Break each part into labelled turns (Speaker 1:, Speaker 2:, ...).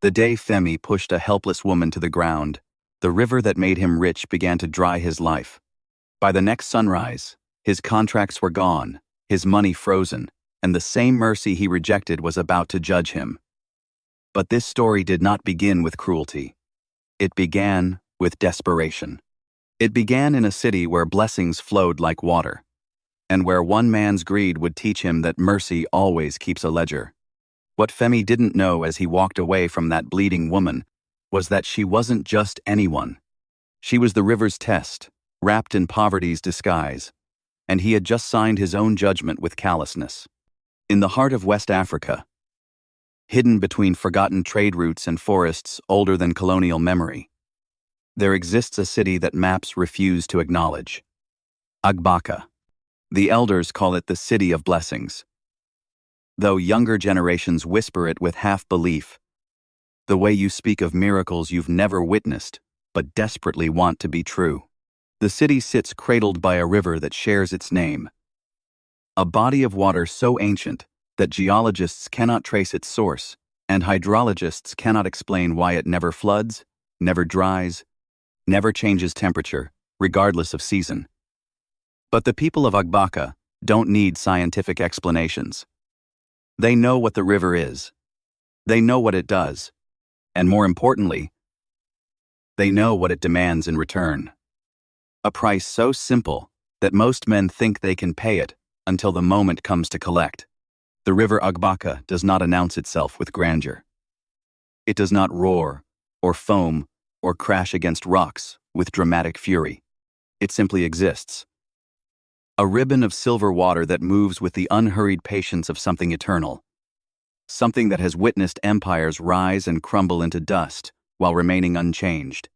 Speaker 1: The day Femi pushed a helpless woman to the ground, the river that made him rich began to dry his life. By the next sunrise, his contracts were gone, his money frozen, and the same mercy he rejected was about to judge him. But this story did not begin with cruelty. It began with desperation. It began in a city where blessings flowed like water, and where one man's greed would teach him that mercy always keeps a ledger. What Femi didn't know as he walked away from that bleeding woman was that she wasn't just anyone. She was the river's test, wrapped in poverty's disguise, and he had just signed his own judgment with callousness. In the heart of West Africa, hidden between forgotten trade routes and forests older than colonial memory, there exists a city that maps refuse to acknowledge. Agbaka. The elders call it the City of Blessings, though younger generations whisper it with half-belief. The way you speak of miracles you've never witnessed, but desperately want to be true. The city sits cradled by a river that shares its name, a body of water so ancient that geologists cannot trace its source, and hydrologists cannot explain why it never floods, never dries, never changes temperature, regardless of season. But the people of Agbaka don't need scientific explanations. They know what the river is. They know what it does. And more importantly, they know what it demands in return. A price so simple that most men think they can pay it until the moment comes to collect. The river Agbaka does not announce itself with grandeur. It does not roar, or foam, or crash against rocks with dramatic fury. It simply exists. A ribbon of silver water that moves with the unhurried patience of something eternal. Something that has witnessed empires rise and crumble into dust while remaining unchanged.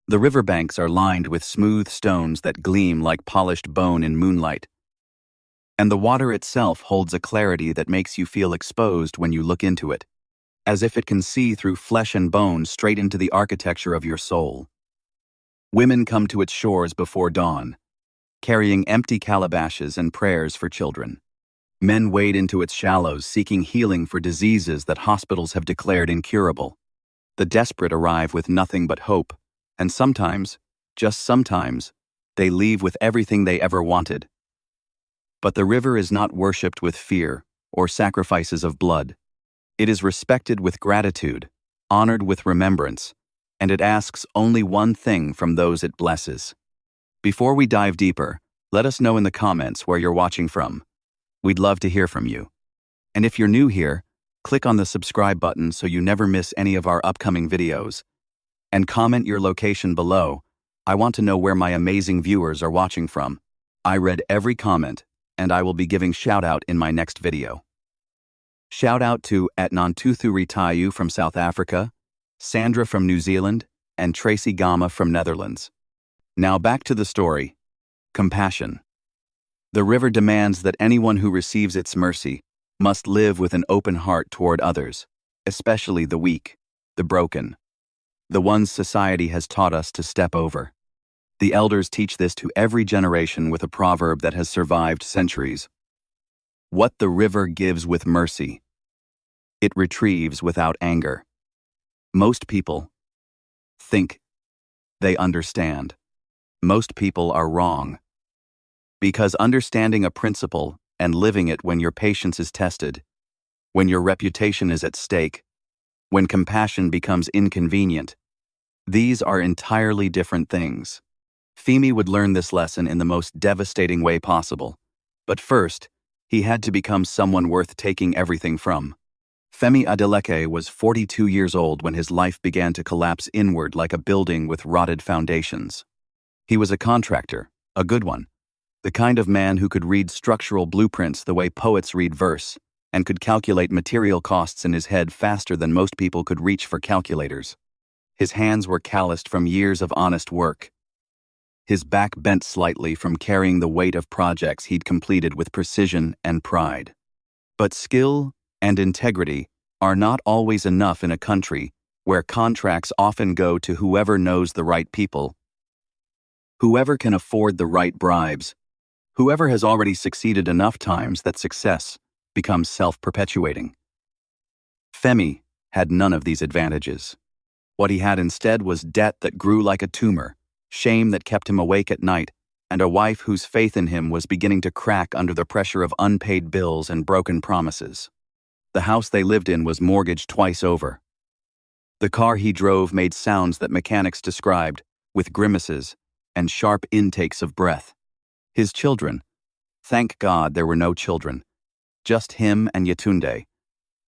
Speaker 1: The riverbanks are lined with smooth stones that gleam like polished bone in moonlight. And the water itself holds a clarity that makes you feel exposed when you look into it, as if it can see through flesh and bone straight into the architecture of your soul. Women come to its shores before dawn, carrying empty calabashes and prayers for children. Men wade into its shallows seeking healing for diseases that hospitals have declared incurable. The desperate arrive with nothing but hope, and sometimes, just sometimes, they leave with everything they ever wanted. But the river is not worshipped with fear or sacrifices of blood. It is respected with gratitude, honored with remembrance, and it asks only one thing from those it blesses. Before we dive deeper, let us know in the comments where you're watching from. We'd love to hear from you. And if you're new here, click on the subscribe button so you never miss any of our upcoming videos. And comment your location below. I want to know where my amazing viewers are watching from. I read every comment, and I will be giving shout-out in my next video. Shout-out to @Nantuthu Ritayu from South Africa, Sandra from New Zealand, and Tracy Gama from Netherlands. Now back to the story. Compassion. The river demands that anyone who receives its mercy must live with an open heart toward others, especially the weak, the broken, the ones society has taught us to step over. The elders teach this to every generation with a proverb that has survived centuries. What the river gives with mercy, it retrieves without anger. Most people think they understand. Most people are wrong. Because understanding a principle and living it when your patience is tested, when your reputation is at stake, when compassion becomes inconvenient, these are entirely different things. Femi would learn this lesson in the most devastating way possible. But first, he had to become someone worth taking everything from. Femi Adeleke was 42 years old when his life began to collapse inward like a building with rotted foundations. He was a contractor, a good one, the kind of man who could read structural blueprints the way poets read verse, and could calculate material costs in his head faster than most people could reach for calculators. His hands were calloused from years of honest work. His back bent slightly from carrying the weight of projects he'd completed with precision and pride. But skill and integrity are not always enough in a country where contracts often go to whoever knows the right people, whoever can afford the right bribes, whoever has already succeeded enough times that success becomes self-perpetuating. Femi had none of these advantages. What he had instead was debt that grew like a tumor, shame that kept him awake at night, and a wife whose faith in him was beginning to crack under the pressure of unpaid bills and broken promises. The house they lived in was mortgaged twice over. The car he drove made sounds that mechanics described, with grimaces and sharp intakes of breath. His children. Thank God there were no children. Just him and Yetunde,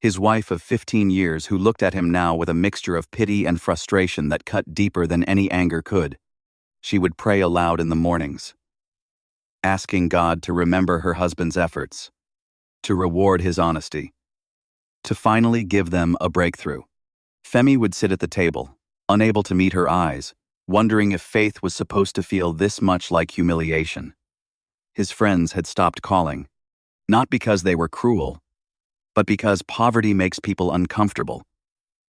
Speaker 1: his wife of 15 years, who looked at him now with a mixture of pity and frustration that cut deeper than any anger could. She would pray aloud in the mornings, asking God to remember her husband's efforts, to reward his honesty, to finally give them a breakthrough. Femi would sit at the table, unable to meet her eyes, wondering if faith was supposed to feel this much like humiliation. His friends had stopped calling, not because they were cruel, but because poverty makes people uncomfortable,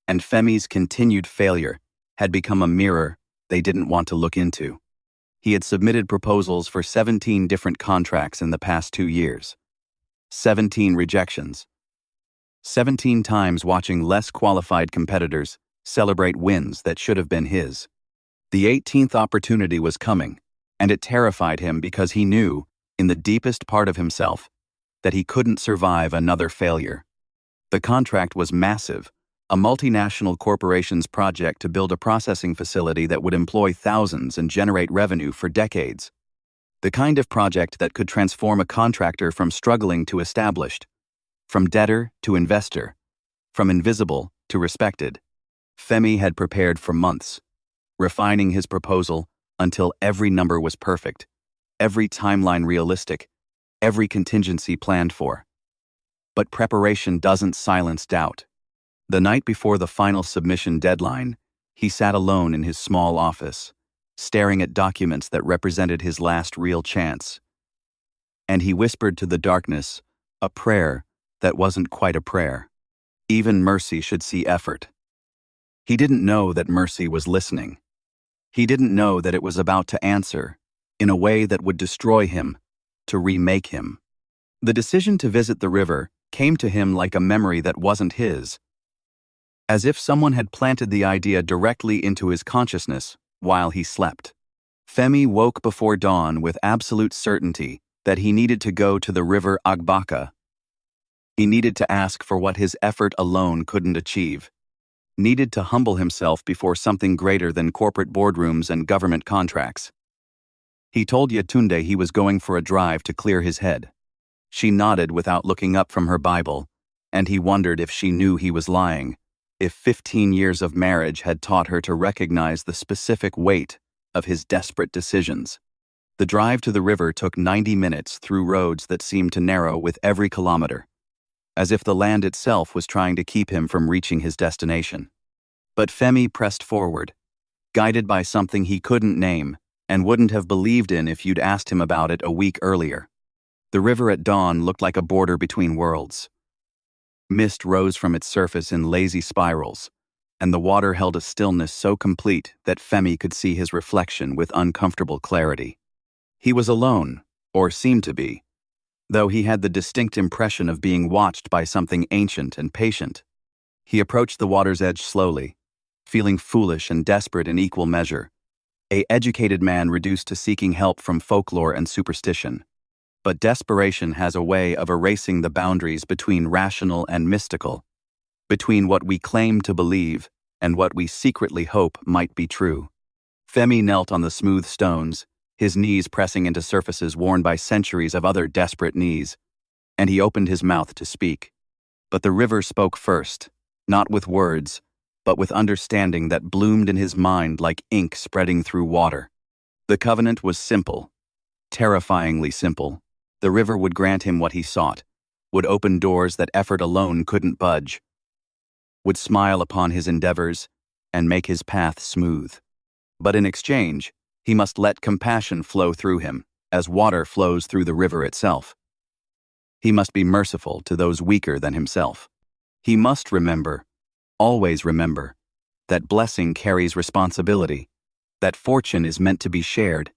Speaker 1: and Femi's continued failure had become a mirror they didn't want to look into. He had submitted proposals for 17 different contracts in the past 2 years. 17 rejections. 17 times watching less qualified competitors celebrate wins that should have been his. The 18th opportunity was coming, and it terrified him because he knew, in the deepest part of himself, that he couldn't survive another failure. The contract was massive, a multinational corporation's project to build a processing facility that would employ thousands and generate revenue for decades. The kind of project that could transform a contractor from struggling to established, from debtor to investor, from invisible to respected. Femi had prepared for months, refining his proposal until every number was perfect, every timeline realistic, every contingency planned for. But preparation doesn't silence doubt. The night before the final submission deadline, he sat alone in his small office, staring at documents that represented his last real chance. And he whispered to the darkness a prayer that wasn't quite a prayer. Even mercy should see effort. He didn't know that mercy was listening. He didn't know that it was about to answer, in a way that would destroy him, to remake him. The decision to visit the river came to him like a memory that wasn't his, as if someone had planted the idea directly into his consciousness while he slept. Femi woke before dawn with absolute certainty that he needed to go to the river Agbaka. He needed to ask for what his effort alone couldn't achieve, needed to humble himself before something greater than corporate boardrooms and government contracts. He told Yetunde he was going for a drive to clear his head. She nodded without looking up from her Bible, and he wondered if she knew he was lying, if 15 years of marriage had taught her to recognize the specific weight of his desperate decisions. The drive to the river took 90 minutes through roads that seemed to narrow with every kilometer, as if the land itself was trying to keep him from reaching his destination. But Femi pressed forward, guided by something he couldn't name and wouldn't have believed in if you'd asked him about it a week earlier. The river at dawn looked like a border between worlds. Mist rose from its surface in lazy spirals, and the water held a stillness so complete that Femi could see his reflection with uncomfortable clarity. He was alone, or seemed to be, though he had the distinct impression of being watched by something ancient and patient. He approached the water's edge slowly, feeling foolish and desperate in equal measure, an educated man reduced to seeking help from folklore and superstition. But desperation has a way of erasing the boundaries between rational and mystical, between what we claim to believe and what we secretly hope might be true. Femi knelt on the smooth stones, his knees pressing into surfaces worn by centuries of other desperate knees, and he opened his mouth to speak. But the river spoke first, not with words, but with understanding that bloomed in his mind like ink spreading through water. The covenant was simple, terrifyingly simple. The river would grant him what he sought, would open doors that effort alone couldn't budge, would smile upon his endeavors and make his path smooth. But in exchange, he must let compassion flow through him, as water flows through the river itself. He must be merciful to those weaker than himself. He must remember, always remember, that blessing carries responsibility, that fortune is meant to be shared,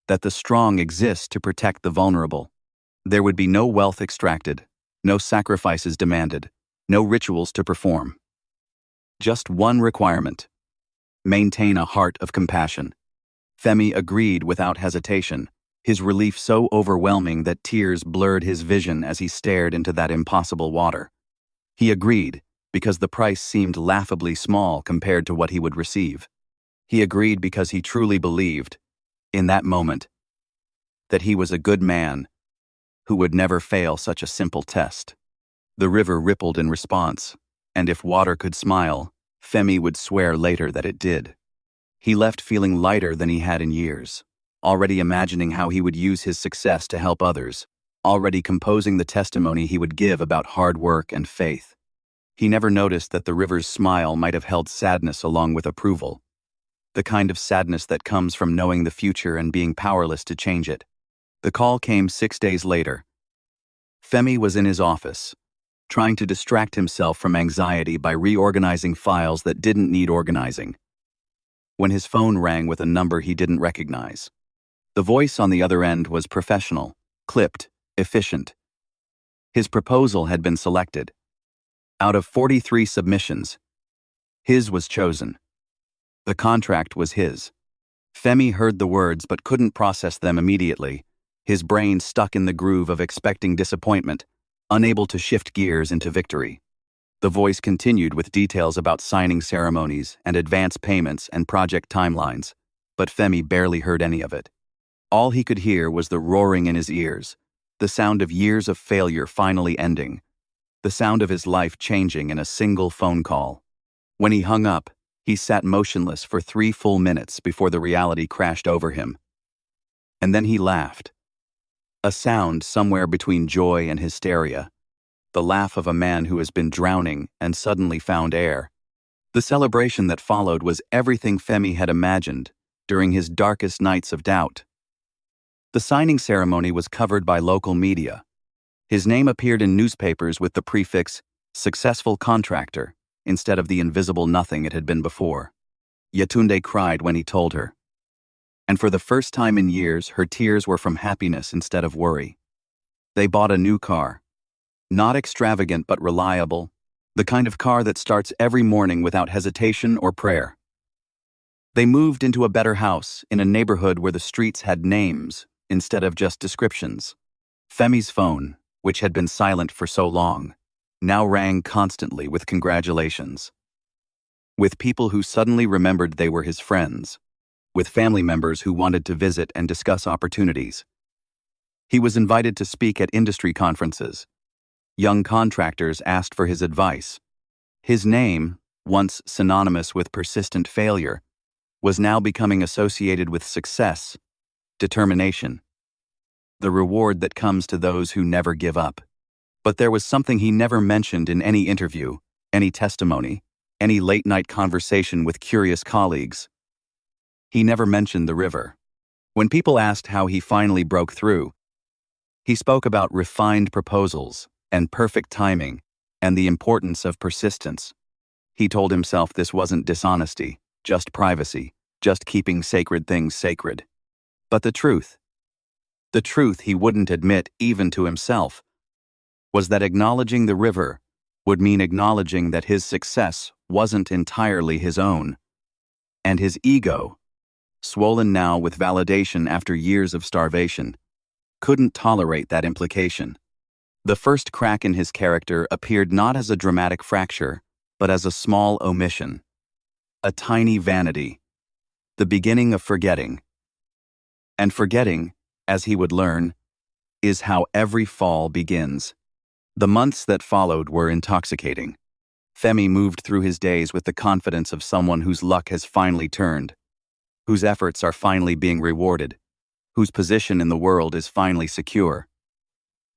Speaker 1: that the strong exist to protect the vulnerable. There would be no wealth extracted, no sacrifices demanded, no rituals to perform. Just one requirement: maintain a heart of compassion. Femi agreed without hesitation, his relief so overwhelming that tears blurred his vision as he stared into that impossible water. He agreed because the price seemed laughably small compared to what he would receive. He agreed because he truly believed, in that moment, that he was a good man who would never fail such a simple test. The river rippled in response, and if water could smile, Femi would swear later that it did. He left feeling lighter than he had in years, already imagining how he would use his success to help others, already composing the testimony he would give about hard work and faith. He never noticed that the river's smile might have held sadness along with approval, the kind of sadness that comes from knowing the future and being powerless to change it. The call came 6 days later. Femi was in his office, trying to distract himself from anxiety by reorganizing files that didn't need organizing, when his phone rang with a number he didn't recognize. The voice on the other end was professional, clipped, efficient. His proposal had been selected. Out of 43 submissions, his was chosen. The contract was his. Femi heard the words but couldn't process them immediately, his brain stuck in the groove of expecting disappointment, unable to shift gears into victory. The voice continued with details about signing ceremonies and advance payments and project timelines, but Femi barely heard any of it. All he could hear was the roaring in his ears, the sound of years of failure finally ending, the sound of his life changing in a single phone call. When he hung up, he sat motionless for 3 full minutes before the reality crashed over him. And then he laughed. A sound somewhere between joy and hysteria. The laugh of a man who has been drowning and suddenly found air. The celebration that followed was everything Femi had imagined during his darkest nights of doubt. The signing ceremony was covered by local media. His name appeared in newspapers with the prefix "Successful Contractor" instead of the invisible nothing it had been before. Yetunde cried when he told her. And for the first time in years, her tears were from happiness instead of worry. They bought a new car. Not extravagant but reliable, the kind of car that starts every morning without hesitation or prayer. They moved into a better house in a neighborhood where the streets had names instead of just descriptions. Femi's phone, which had been silent for so long, now rang constantly with congratulations. With people who suddenly remembered they were his friends, with family members who wanted to visit and discuss opportunities. He was invited to speak at industry conferences. Young contractors asked for his advice. His name, once synonymous with persistent failure, was now becoming associated with success, determination, the reward that comes to those who never give up. But there was something he never mentioned in any interview, any testimony, any late-night conversation with curious colleagues. He never mentioned the river. When people asked how he finally broke through, he spoke about refined proposals and perfect timing and the importance of persistence. He told himself this wasn't dishonesty, just privacy, just keeping sacred things sacred. But the truth he wouldn't admit even to himself, was that acknowledging the river would mean acknowledging that his success wasn't entirely his own. And his ego, swollen now with validation after years of starvation, couldn't tolerate that implication. The first crack in his character appeared not as a dramatic fracture, but as a small omission. A tiny vanity. The beginning of forgetting. And forgetting, as he would learn, is how every fall begins. The months that followed were intoxicating. Femi moved through his days with the confidence of someone whose luck has finally turned, whose efforts are finally being rewarded, whose position in the world is finally secure.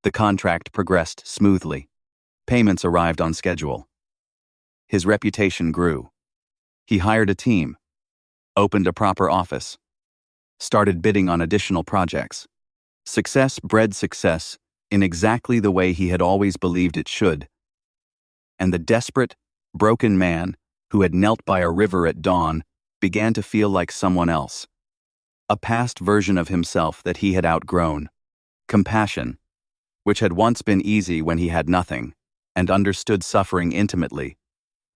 Speaker 1: The contract progressed smoothly. Payments arrived on schedule. His reputation grew. He hired a team, opened a proper office, started bidding on additional projects. Success bred success in exactly the way he had always believed it should. And the desperate, broken man who had knelt by a river at dawn began to feel like someone else. A past version of himself that he had outgrown. Compassion, which had once been easy when he had nothing, and understood suffering intimately,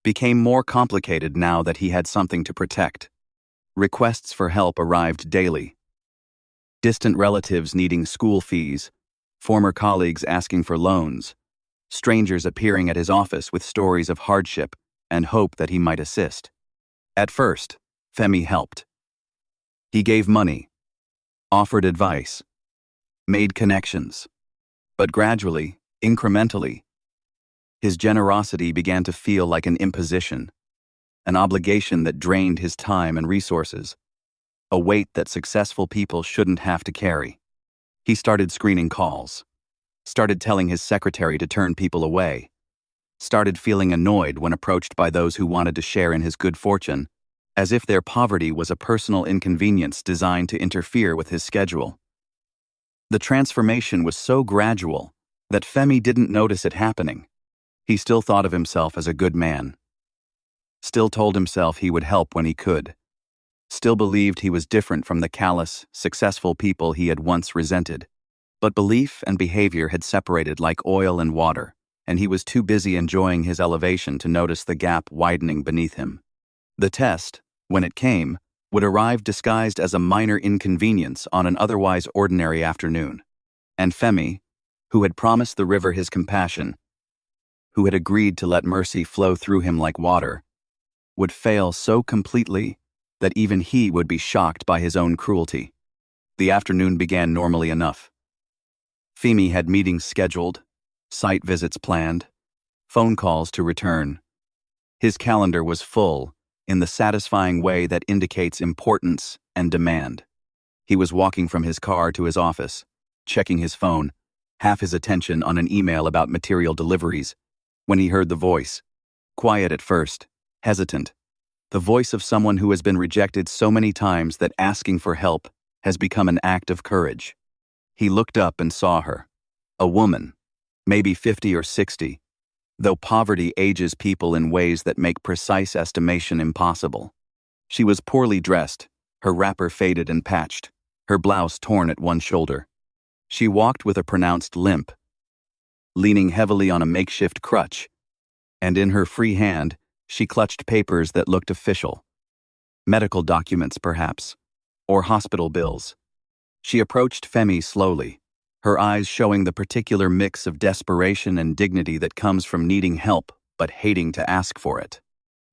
Speaker 1: became more complicated now that he had something to protect. Requests for help arrived daily. Distant relatives needing school fees, former colleagues asking for loans, strangers appearing at his office with stories of hardship and hope that he might assist. At first, Femi helped. He gave money, offered advice, made connections. But gradually, incrementally, his generosity began to feel like an imposition, an obligation that drained his time and resources, a weight that successful people shouldn't have to carry. He started screening calls, started telling his secretary to turn people away, started feeling annoyed when approached by those who wanted to share in his good fortune, as if their poverty was a personal inconvenience designed to interfere with his schedule. The transformation was so gradual that Femi didn't notice it happening. He still thought of himself as a good man, still told himself he would help when he could, still believed he was different from the callous, successful people he had once resented. But belief and behavior had separated like oil and water, and he was too busy enjoying his elevation to notice the gap widening beneath him. The test, when it came, would arrive disguised as a minor inconvenience on an otherwise ordinary afternoon. And Femi, who had promised the river his compassion, who had agreed to let mercy flow through him like water, would fail so completely that even he would be shocked by his own cruelty. The afternoon began normally enough. Femi had meetings scheduled, site visits planned, phone calls to return. His calendar was full in the satisfying way that indicates importance and demand. He was walking from his car to his office, checking his phone, half his attention on an email about material deliveries, when he heard the voice. Quiet at first, hesitant, the voice of someone who has been rejected so many times that asking for help has become an act of courage. He looked up and saw her, a woman, maybe 50 or 60, though poverty ages people in ways that make precise estimation impossible. She was poorly dressed, her wrapper faded and patched, her blouse torn at one shoulder. She walked with a pronounced limp, leaning heavily on a makeshift crutch, and in her free hand, she clutched papers that looked official. Medical documents, perhaps, or hospital bills. She approached Femi slowly, her eyes showing the particular mix of desperation and dignity that comes from needing help but hating to ask for it.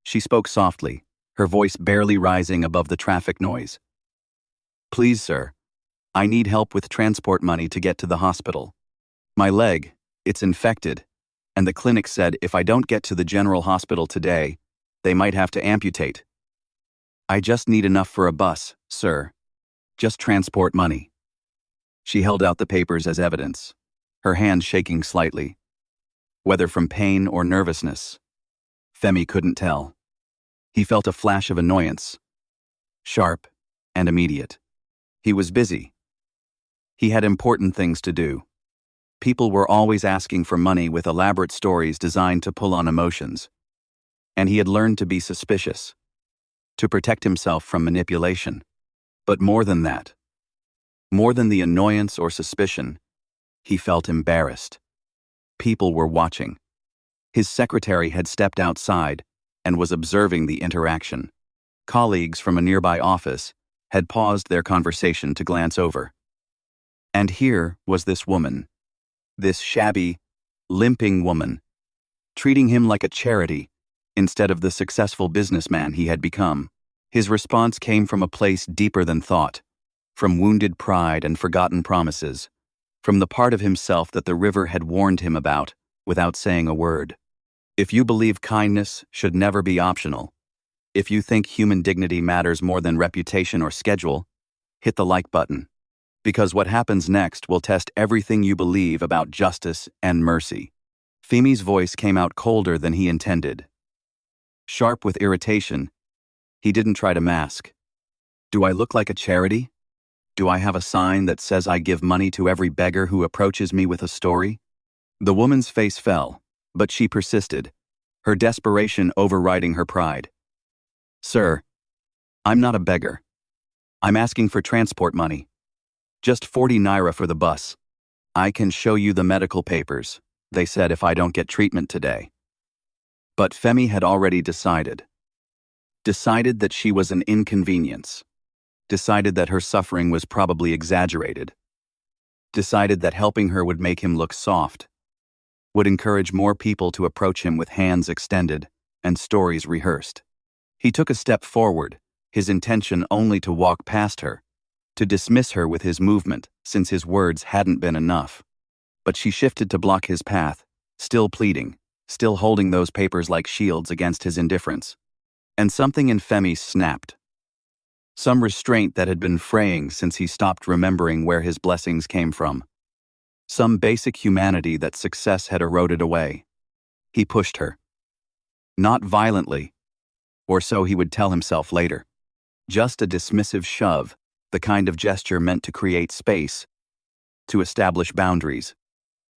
Speaker 1: She spoke softly, her voice barely rising above the traffic noise. "Please, sir, I need help with transport money to get to the hospital. My leg, it's infected, and the clinic said if I don't get to the general hospital today, they might have to amputate. I just need enough for a bus, sir. Just transport money." She held out the papers as evidence, her hand shaking slightly. Whether from pain or nervousness, Femi couldn't tell. He felt a flash of annoyance, sharp and immediate. He was busy. He had important things to do. People were always asking for money with elaborate stories designed to pull on emotions. And he had learned to be suspicious, to protect himself from manipulation. But more than that, more than the annoyance or suspicion, he felt embarrassed. People were watching. His secretary had stepped outside and was observing the interaction. Colleagues from a nearby office had paused their conversation to glance over. And here was this woman, this shabby, limping woman, treating him like a charity instead of the successful businessman he had become. His response came from a place deeper than thought, from wounded pride and forgotten promises, from the part of himself that the river had warned him about without saying a word. If you believe kindness should never be optional, if you think human dignity matters more than reputation or schedule, hit the like button. Because what happens next will test everything you believe about justice and mercy. Femi's voice came out colder than he intended. Sharp with irritation, he didn't try to mask. "Do I look like a charity? Do I have a sign that says I give money to every beggar who approaches me with a story?" The woman's face fell, but she persisted, her desperation overriding her pride. "Sir, I'm not a beggar. I'm asking for transport money. Just 40 naira for the bus. I can show you the medical papers. They said if I don't get treatment today." But Femi had already decided. Decided that she was an inconvenience. Decided that her suffering was probably exaggerated. Decided that helping her would make him look soft, would encourage more people to approach him with hands extended and stories rehearsed. He took a step forward, his intention only to walk past her, to dismiss her with his movement, since his words hadn't been enough. But she shifted to block his path, still pleading, still holding those papers like shields against his indifference. And something in Femi snapped. Some restraint that had been fraying since he stopped remembering where his blessings came from. Some basic humanity that success had eroded away. He pushed her. Not violently, or so he would tell himself later. Just a dismissive shove, the kind of gesture meant to create space, to establish boundaries,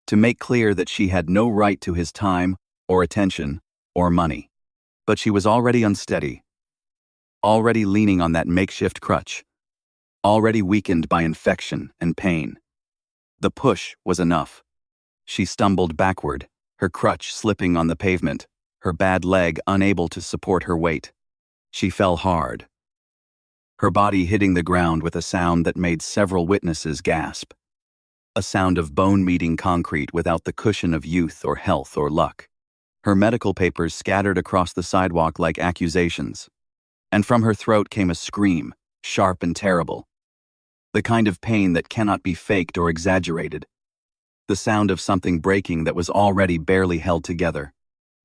Speaker 1: to make clear that she had no right to his time, or attention, or money. But she was already unsteady, already leaning on that makeshift crutch, already weakened by infection and pain. The push was enough. She stumbled backward, her crutch slipping on the pavement, her bad leg unable to support her weight. She fell hard, her body hitting the ground with a sound that made several witnesses gasp. A sound of bone meeting concrete without the cushion of youth or health or luck. Her medical papers scattered across the sidewalk like accusations. And from her throat came a scream, sharp and terrible. The kind of pain that cannot be faked or exaggerated. The sound of something breaking that was already barely held together.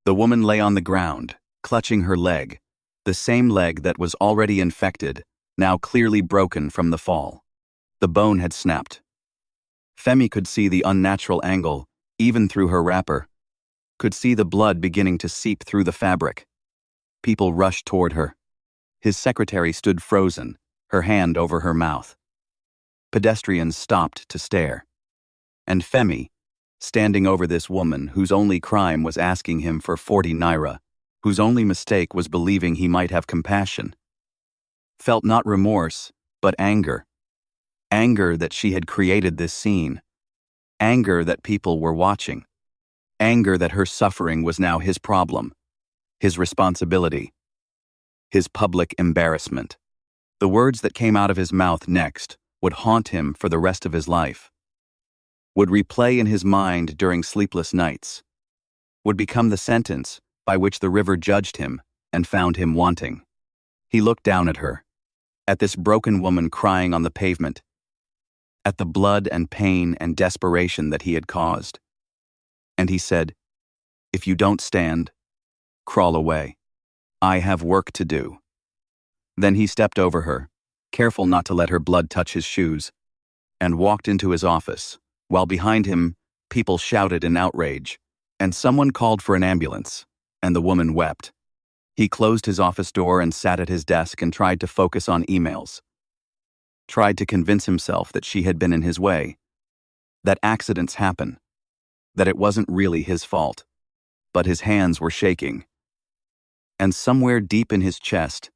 Speaker 1: The woman lay on the ground, clutching her leg, the same leg that was already infected, now clearly broken from the fall. The bone had snapped. Femi could see the unnatural angle, even through her wrapper. Could see the blood beginning to seep through the fabric. People rushed toward her. His secretary stood frozen, her hand over her mouth. Pedestrians stopped to stare. And Femi, standing over this woman whose only crime was asking him for 40 naira, whose only mistake was believing he might have compassion, felt not remorse, but anger. Anger that she had created this scene. Anger that people were watching. Anger that her suffering was now his problem, his responsibility, his public embarrassment. The words that came out of his mouth next would haunt him for the rest of his life, would replay in his mind during sleepless nights, would become the sentence by which the river judged him and found him wanting. He looked down at her, at this broken woman crying on the pavement, at the blood and pain and desperation that he had caused. And he said, "If you don't stand, crawl away. I have work to do." Then he stepped over her, careful not to let her blood touch his shoes, and walked into his office, while behind him, people shouted in outrage, and someone called for an ambulance, and the woman wept. He closed his office door and sat at his desk and tried to focus on emails. Tried to convince himself that she had been in his way, that accidents happen, that it wasn't really his fault, but his hands were shaking. And somewhere deep in his chest,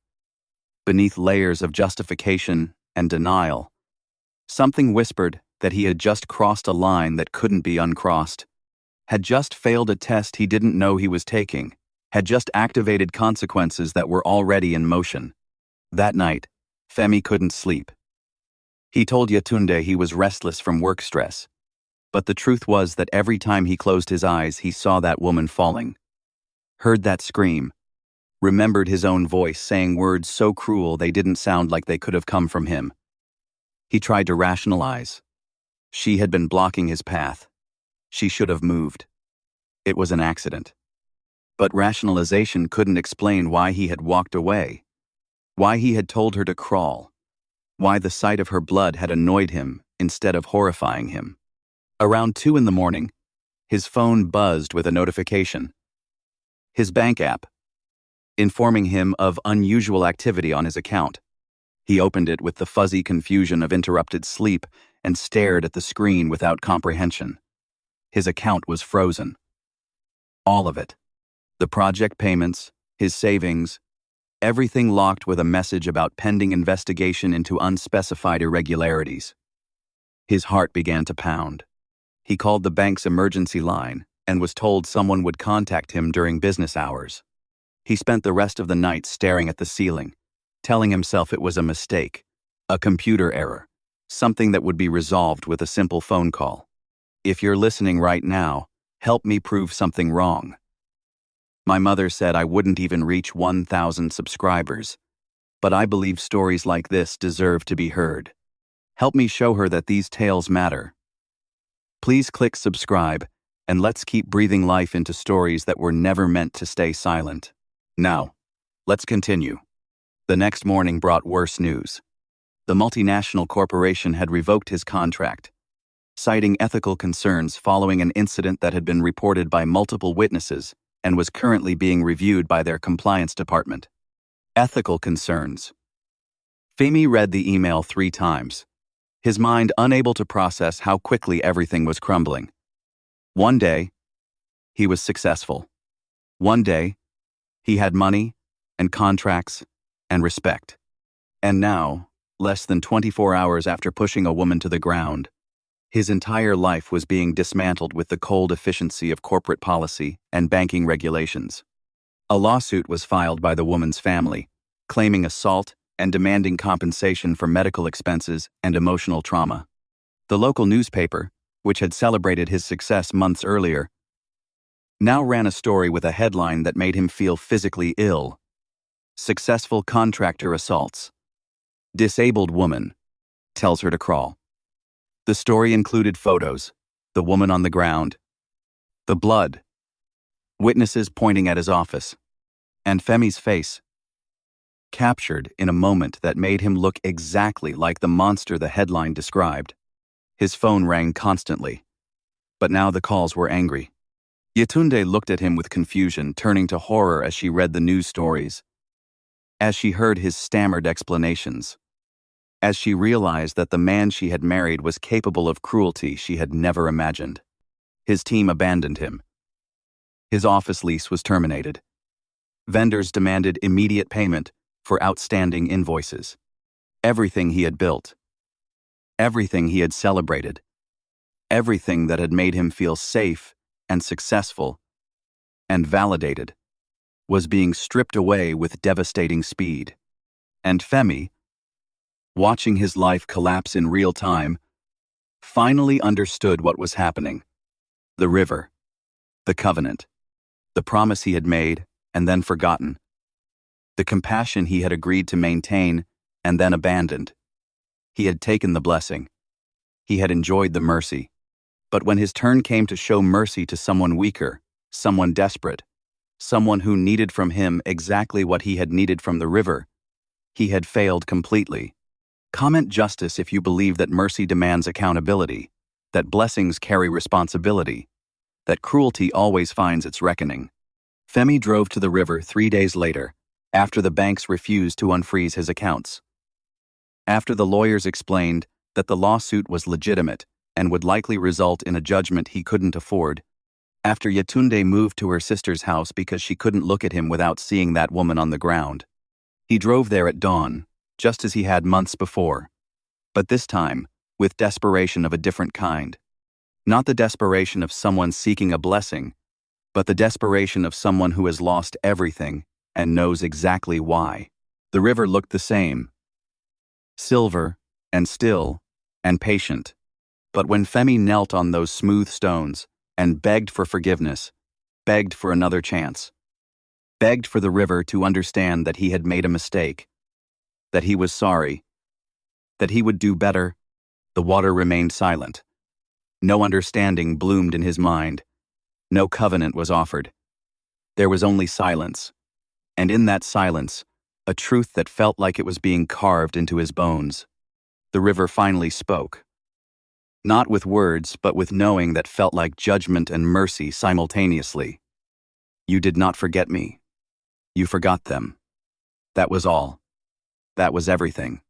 Speaker 1: beneath layers of justification and denial, something whispered that he had just crossed a line that couldn't be uncrossed, had just failed a test he didn't know he was taking, had just activated consequences that were already in motion. That night, Femi couldn't sleep. He told Yatunde he was restless from work stress, but the truth was that every time he closed his eyes he saw that woman falling, heard that scream, remembered his own voice saying words so cruel they didn't sound like they could have come from him. He tried to rationalize. She had been blocking his path. She should have moved. It was an accident. But rationalization couldn't explain why he had walked away, why he had told her to crawl, why the sight of her blood had annoyed him instead of horrifying him. Around 2 a.m, his phone buzzed with a notification. His bank app, informing him of unusual activity on his account. He opened it with the fuzzy confusion of interrupted sleep and stared at the screen without comprehension. His account was frozen. All of it. The project payments, his savings, everything locked with a message about pending investigation into unspecified irregularities. His heart began to pound. He called the bank's emergency line, and was told someone would contact him during business hours. He spent the rest of the night staring at the ceiling, telling himself it was a mistake, a computer error, something that would be resolved with a simple phone call. If you're listening right now, help me prove something wrong. My mother said I wouldn't even reach 1,000 subscribers, but I believe stories like this deserve to be heard. Help me show her that these tales matter. Please click subscribe, and let's keep breathing life into stories that were never meant to stay silent. Now, let's continue. The next morning brought worse news. The multinational corporation had revoked his contract, citing ethical concerns following an incident that had been reported by multiple witnesses and was currently being reviewed by their compliance department. Ethical concerns. Femi read the email 3 times, his mind unable to process how quickly everything was crumbling. One day, he was successful. One day, he had money and contracts and respect. And now, less than 24 hours after pushing a woman to the ground, his entire life was being dismantled with the cold efficiency of corporate policy and banking regulations. A lawsuit was filed by the woman's family, claiming assault and demanding compensation for medical expenses and emotional trauma. The local newspaper, which had celebrated his success months earlier, now ran a story with a headline that made him feel physically ill. Successful contractor assaults. Disabled woman tells her to crawl. The story included photos, the woman on the ground, the blood, witnesses pointing at his office, and Femi's face, captured in a moment that made him look exactly like the monster the headline described. His phone rang constantly, but now the calls were angry. Yetunde looked at him with confusion, turning to horror as she read the news stories, as she heard his stammered explanations, as she realized that the man she had married was capable of cruelty she had never imagined. His team abandoned him. His office lease was terminated. Vendors demanded immediate payment for outstanding invoices. Everything he had built, everything he had celebrated, everything that had made him feel safe and successful and validated, was being stripped away with devastating speed. And Femi, watching his life collapse in real time, finally understood what was happening. The river, the covenant, the promise he had made and then forgotten, the compassion he had agreed to maintain and then abandoned. He had taken the blessing. He had enjoyed the mercy. But when his turn came to show mercy to someone weaker, someone desperate, someone who needed from him exactly what he had needed from the river, he had failed completely. Comment justice if you believe that mercy demands accountability, that blessings carry responsibility, that cruelty always finds its reckoning. Femi drove to the river 3 days later, after the banks refused to unfreeze his accounts. After the lawyers explained that the lawsuit was legitimate and would likely result in a judgment he couldn't afford, after Yetunde moved to her sister's house because she couldn't look at him without seeing that woman on the ground, he drove there at dawn, just as he had months before, but this time with desperation of a different kind. Not the desperation of someone seeking a blessing, but the desperation of someone who has lost everything and knows exactly why. The river looked the same, silver and still and patient. But when Femi knelt on those smooth stones and begged for forgiveness, begged for another chance, begged for the river to understand that he had made a mistake, that he was sorry, that he would do better, the water remained silent. No understanding bloomed in his mind. No covenant was offered. There was only silence, and in that silence, a truth that felt like it was being carved into his bones. The river finally spoke. Not with words, but with knowing that felt like judgment and mercy simultaneously. You did not forget me. You forgot them. That was all. That was everything.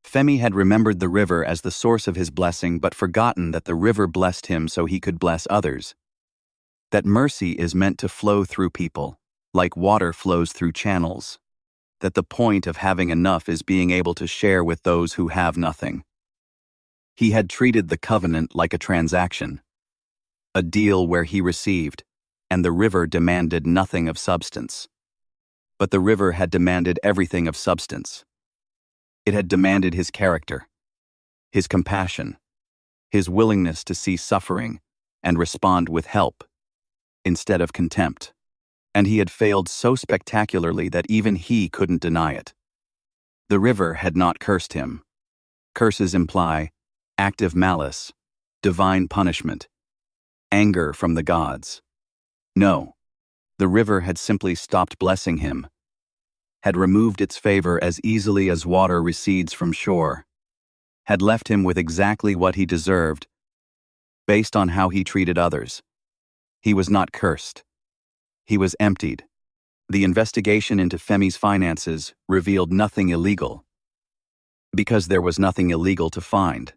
Speaker 1: Femi had remembered the river as the source of his blessing, but forgotten that the river blessed him so he could bless others. That mercy is meant to flow through people, like water flows through channels. That the point of having enough is being able to share with those who have nothing. He had treated the covenant like a transaction. a deal where he received, and the river demanded nothing of substance. But the river had demanded everything of substance. It had demanded his character, his compassion, his willingness to see suffering and respond with help instead of contempt. And he had failed so spectacularly that even he couldn't deny it. The river had not cursed him. Curses imply active malice, divine punishment, anger from the gods. No, the river had simply stopped blessing him, had removed its favor as easily as water recedes from shore, had left him with exactly what he deserved, based on how he treated others. He was not cursed. He was emptied. The investigation into Femi's finances revealed nothing illegal, because there was nothing illegal to find.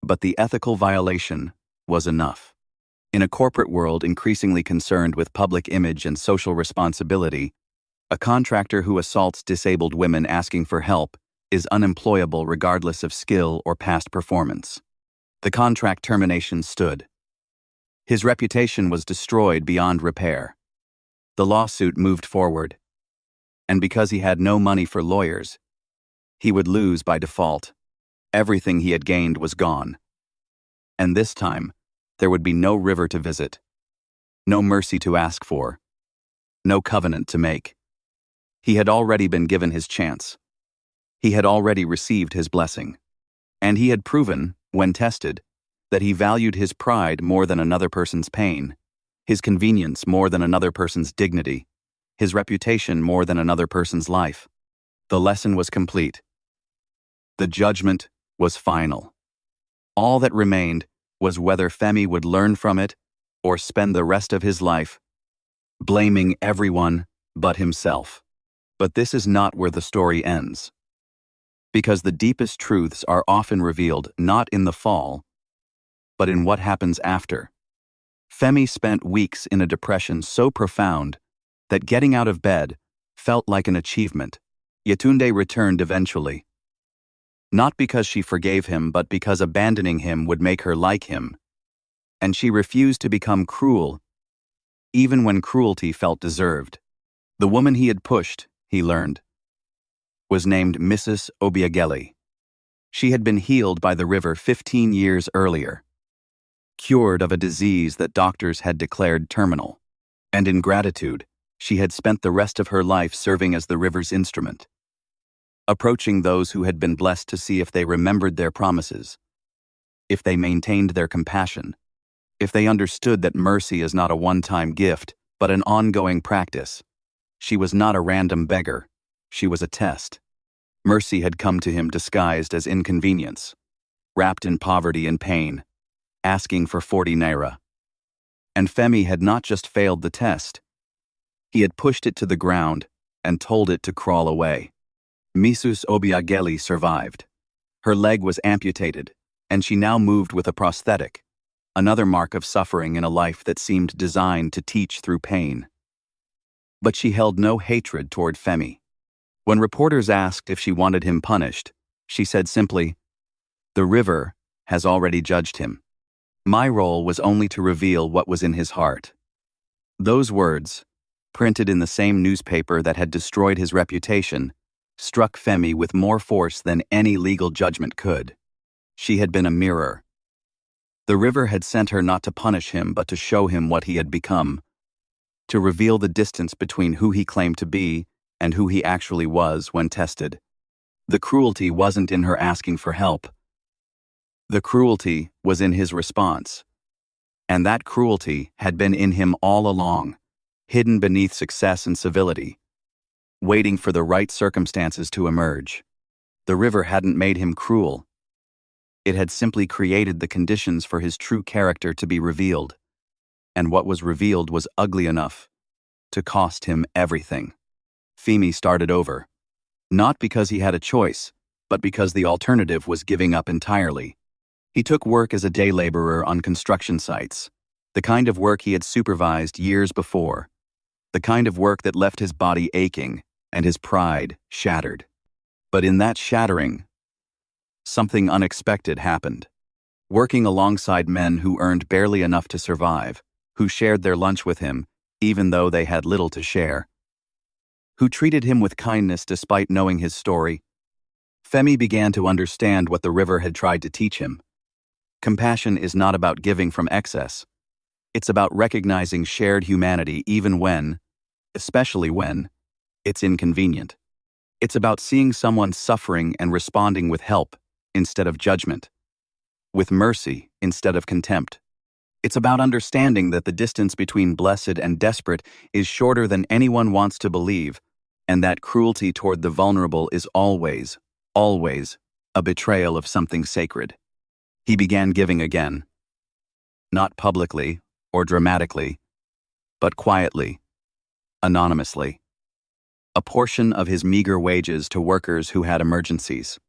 Speaker 1: But the ethical violation was enough. In a corporate world increasingly concerned with public image and social responsibility, a contractor who assaults disabled women asking for help is unemployable regardless of skill or past performance. The contract termination stood. His reputation was destroyed beyond repair. The lawsuit moved forward, and because he had no money for lawyers, he would lose by default. Everything he had gained was gone. And this time, there would be no river to visit, no mercy to ask for, no covenant to make. He had already been given his chance. He had already received his blessing. And he had proven, when tested, that he valued his pride more than another person's pain, his convenience more than another person's dignity, his reputation more than another person's life. The lesson was complete. The judgment was final. All that remained was whether Femi would learn from it or spend the rest of his life blaming everyone but himself. But this is not where the story ends. Because the deepest truths are often revealed not in the fall, but in what happens after. Femi spent weeks in a depression so profound that getting out of bed felt like an achievement. Yetunde returned eventually. Not because she forgave him, but because abandoning him would make her like him. And she refused to become cruel, even when cruelty felt deserved. The woman he had pushed, he learned, was named Mrs. Obiageli. She had been healed by the river 15 years earlier, cured of a disease that doctors had declared terminal. And in gratitude, she had spent the rest of her life serving as the river's instrument, approaching those who had been blessed to see if they remembered their promises, if they maintained their compassion, if they understood that mercy is not a one-time gift, but an ongoing practice. She was not a random beggar. She was a test. Mercy had come to him disguised as inconvenience, wrapped in poverty and pain, asking for 40 naira. And Femi had not just failed the test. He had pushed it to the ground and told it to crawl away. Mrs. Obiageli survived. Her leg was amputated, and she now moved with a prosthetic, another mark of suffering in a life that seemed designed to teach through pain. But she held no hatred toward Femi. When reporters asked if she wanted him punished, she said simply, "The river has already judged him. My role was only to reveal what was in his heart." Those words, printed in the same newspaper that had destroyed his reputation, struck Femi with more force than any legal judgment could. She had been a mirror. The river had sent her not to punish him, but to show him what he had become, to reveal the distance between who he claimed to be and who he actually was when tested. The cruelty wasn't in her asking for help. The cruelty was in his response. And that cruelty had been in him all along, hidden beneath success and civility, waiting for the right circumstances to emerge. The river hadn't made him cruel. It had simply created the conditions for his true character to be revealed. And what was revealed was ugly enough to cost him everything. Femi started over, not because he had a choice, but because the alternative was giving up entirely. He took work as a day laborer on construction sites, the kind of work he had supervised years before, the kind of work that left his body aching and his pride shattered. But in that shattering, something unexpected happened. working alongside men who earned barely enough to survive, who shared their lunch with him, even though they had little to share, who treated him with kindness despite knowing his story. Femi began to understand what the river had tried to teach him. Compassion is not about giving from excess. It's about recognizing shared humanity even when, especially when, it's inconvenient. It's about seeing someone suffering and responding with help instead of judgment, with mercy instead of contempt. It's about understanding that the distance between blessed and desperate is shorter than anyone wants to believe, and that cruelty toward the vulnerable is always, always, a betrayal of something sacred. He began giving again. Not publicly or dramatically, but quietly, anonymously. A portion of his meager wages to workers who had emergencies,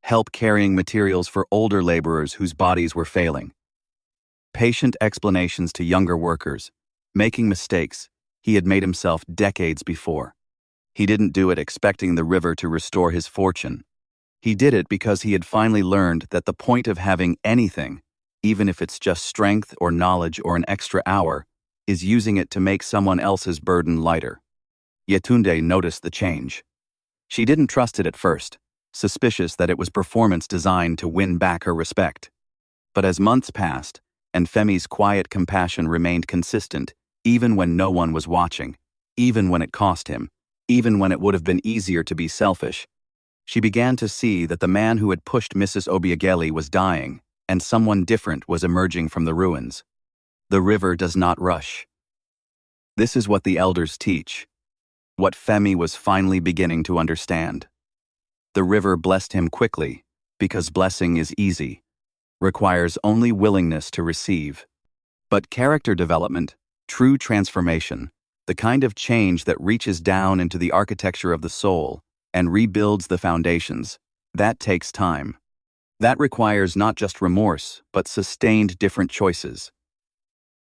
Speaker 1: help carrying materials for older laborers whose bodies were failing, patient explanations to younger workers, making mistakes he had made himself decades before. He didn't do it expecting the river to restore his fortune. He did it because he had finally learned that the point of having anything, even if it's just strength or knowledge or an extra hour, is using it to make someone else's burden lighter. Yetunde noticed the change. She didn't trust it at first, suspicious that it was performance designed to win back her respect. But as months passed, and Femi's quiet compassion remained consistent, even when no one was watching, even when it cost him, even when it would have been easier to be selfish, she began to see that the man who had pushed Mrs. Obiageli was dying, and someone different was emerging from the ruins. The river does not rush. This is what the elders teach, what Femi was finally beginning to understand. The river blessed him quickly, because blessing is easy, requires only willingness to receive. But character development, true transformation, the kind of change that reaches down into the architecture of the soul and rebuilds the foundations, that takes time. That requires not just remorse, but sustained different choices.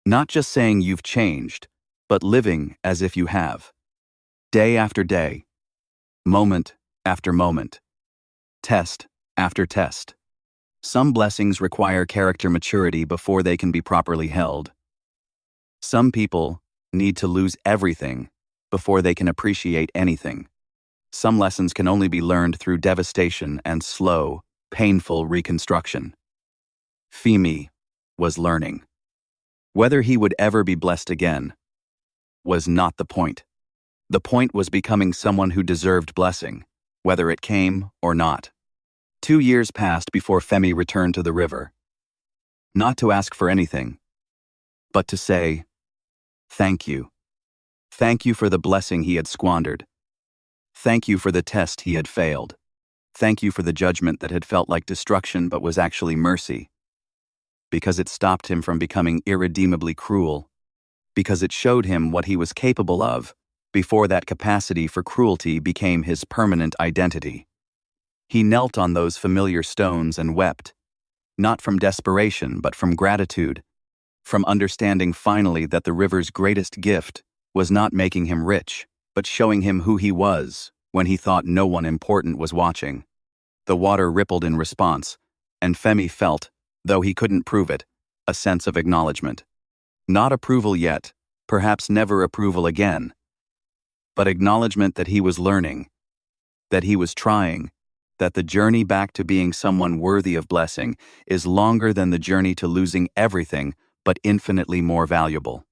Speaker 1: Not just saying you've changed, but living as if you have. Day after day, moment after moment, test after test. Some blessings require character maturity before they can be properly held. Some people need to lose everything before they can appreciate anything. Some lessons can only be learned through devastation and slow, painful reconstruction. Femi was learning. Whether he would ever be blessed again was not the point. The point was becoming someone who deserved blessing, whether it came or not. 2 years passed before Femi returned to the river. Not to ask for anything, but to say, thank you. Thank you for the blessing he had squandered. Thank you for the test he had failed. Thank you for the judgment that had felt like destruction but was actually mercy. Because it stopped him from becoming irredeemably cruel. Because it showed him what he was capable of before that capacity for cruelty became his permanent identity. He knelt on those familiar stones and wept, not from desperation but from gratitude, from understanding finally that the river's greatest gift was not making him rich, but showing him who he was when he thought no one important was watching. The water rippled in response, and Femi felt, though he couldn't prove it, a sense of acknowledgement. Not approval yet, perhaps never approval again, but acknowledgement that he was learning, that he was trying, that the journey back to being someone worthy of blessing is longer than the journey to losing everything, but infinitely more valuable.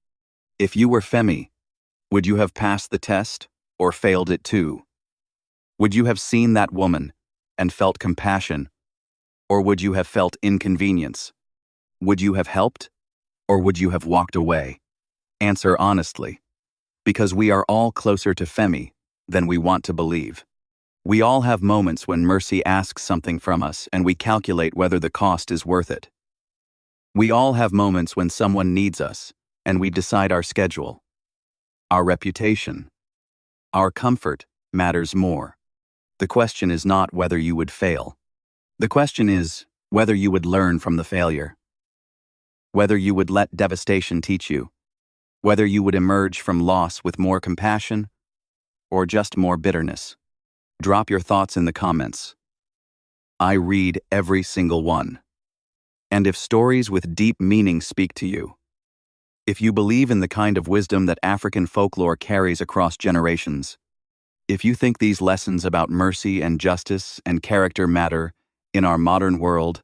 Speaker 1: If you were Femi, would you have passed the test or failed it too? Would you have seen that woman and felt compassion, or would you have felt inconvenience? Would you have helped, or would you have walked away? Answer honestly, because we are all closer to Femi than we want to believe. We all have moments when mercy asks something from us and we calculate whether the cost is worth it. We all have moments when someone needs us and we decide our schedule, our reputation, our comfort matters more. The question is not whether you would fail. The question is whether you would learn from the failure, whether you would let devastation teach you, whether you would emerge from loss with more compassion or just more bitterness. Drop your thoughts in the comments. I read every single one. and if stories with deep meaning speak to you. If you believe in the kind of wisdom that African folklore carries across generations, if you think these lessons about mercy and justice and character matter in our modern world,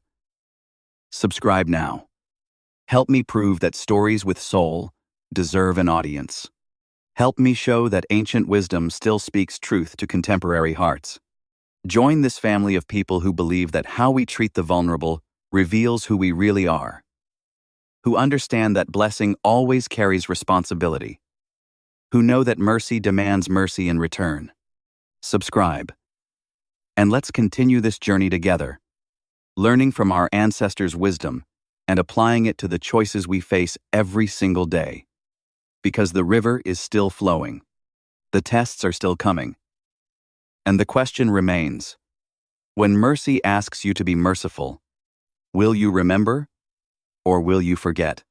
Speaker 1: subscribe now. Help me prove that stories with soul deserve an audience. Help me show that ancient wisdom still speaks truth to contemporary hearts. Join this family of people who believe that how we treat the vulnerable reveals who we really are, who understand that blessing always carries responsibility, who know that mercy demands mercy in return. Subscribe. And let's continue this journey together, learning from our ancestors' wisdom and applying it to the choices we face every single day. Because the river is still flowing, the tests are still coming, and the question remains, when mercy asks you to be merciful, will you remember or will you forget?